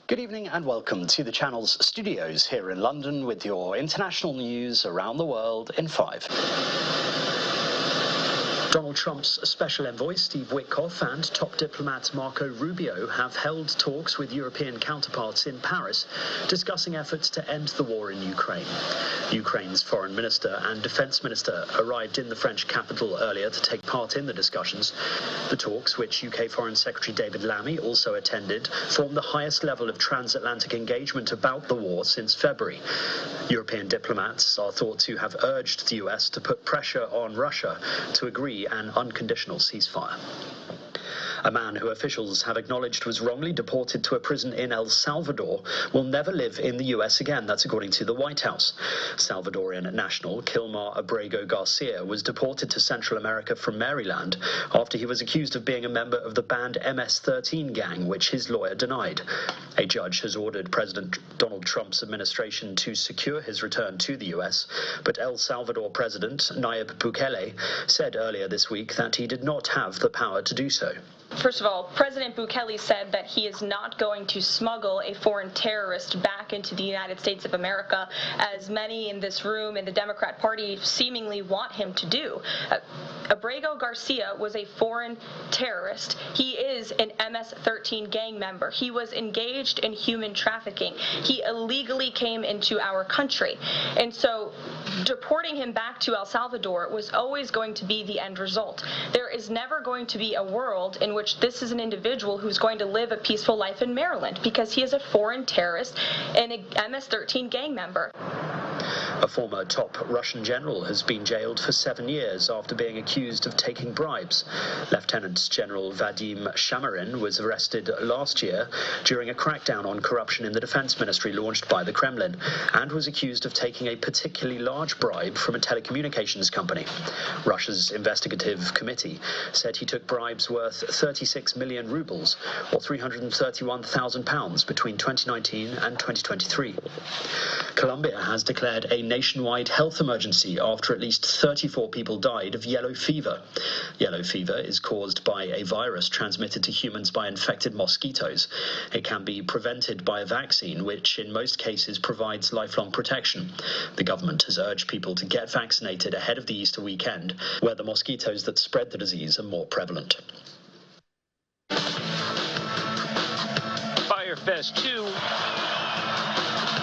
Good evening and welcome to the channel's studios here in London with your international news around the world in 5. Donald Trump's special envoy, Steve Witkoff, and top diplomat Marco Rubio have held talks with European counterparts in Paris, discussing efforts to end the war in Ukraine. Ukraine's foreign minister and defense minister arrived in the French capital earlier to take part in the discussions. The talks, which UK Foreign Secretary David Lammy also attended, form the highest level of transatlantic engagement about the war since February. European diplomats are thought to have urged the US to put pressure on Russia to agree an unconditional ceasefire. A man who officials have acknowledged was wrongly deported to a prison in El Salvador will never live in the US again. That's according to the White House. Salvadorian national Kilmar Abrego Garcia was deported to Central America from Maryland after he was accused of being a member of the banned MS-13 gang, which his lawyer denied. A judge has ordered President Donald Trump's administration to secure his return to the US, but El Salvador President Nayib Bukele said earlier this week that he did not have the power to do so. First of all, President Bukele said that he is not going to smuggle a foreign terrorist back into the United States of America, as many in this room in the Democrat Party seemingly want him to do. Abrego Garcia was a foreign terrorist. He is an MS-13 gang member. He was engaged in human trafficking. He illegally came into our country. And so deporting him back to El Salvador was always going to be the end result. There is never going to be a world in which this is an individual who's going to live a peaceful life in Maryland, because he is a foreign terrorist and a MS-13 gang member. A former top Russian general has been jailed for 7 years after being accused of taking bribes. Lieutenant General Vadim Shamarin was arrested last year during a crackdown on corruption in the defense ministry launched by the Kremlin, and was accused of taking a particularly large bribe from a telecommunications company. Russia's investigative committee said he took bribes worth 36 million rubles, or £331,000, between 2019 and 2023. Colombia has declared a nationwide health emergency after at least 34 people died of yellow fever. Yellow fever is caused by a virus transmitted to humans by infected mosquitoes. It can be prevented by a vaccine, which in most cases provides lifelong protection. The government has urged people to get vaccinated ahead of the Easter weekend, where the mosquitoes that spread the disease are more prevalent. Firefest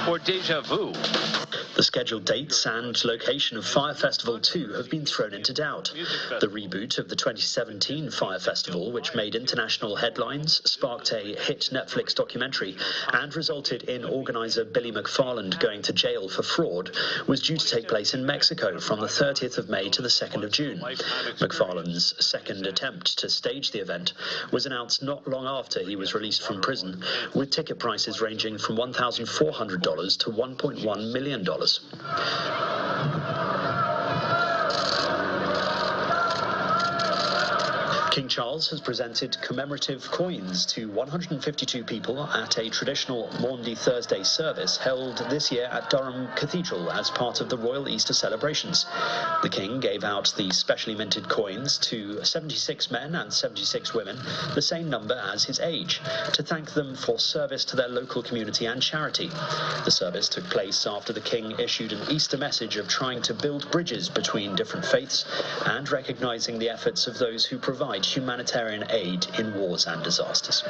2 or Deja Vu? The scheduled dates and location of Fire Festival 2 have been thrown into doubt. The reboot of the 2017 Fire Festival, which made international headlines, sparked a hit Netflix documentary, and resulted in organizer Billy McFarland going to jail for fraud, was due to take place in Mexico from the 30th of May to the 2nd of June. McFarland's second attempt to stage the event was announced not long after he was released from prison, with ticket prices ranging from $1,400 to $1.1 million. King Charles has presented commemorative coins to 152 people at a traditional Maundy Thursday service held this year at Durham Cathedral as part of the Royal Easter celebrations. The King gave out the specially minted coins to 76 men and 76 women, the same number as his age, to thank them for service to their local community and charity. The service took place after the King issued an Easter message of trying to build bridges between different faiths and recognizing the efforts of those who provide humanitarian aid in wars and disasters.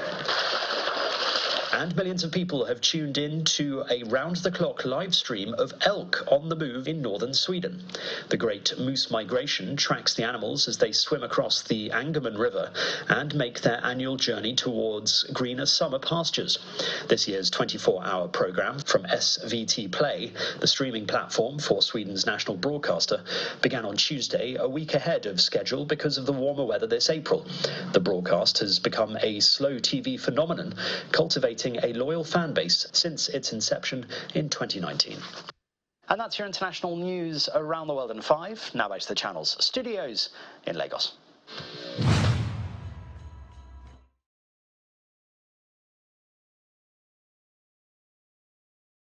And millions of people have tuned in to a round-the-clock live stream of elk on the move in northern Sweden. The Great Moose Migration tracks the animals as they swim across the Angerman River and make their annual journey towards greener summer pastures. This year's 24-hour program from SVT Play, the streaming platform for Sweden's national broadcaster, began on Tuesday, a week ahead of schedule because of the warmer weather this April. The broadcast has become a slow TV phenomenon, cultivating a loyal fan base since its inception in 2019. And that's your international news around the world in 5. Now back to the channel's studios in Lagos.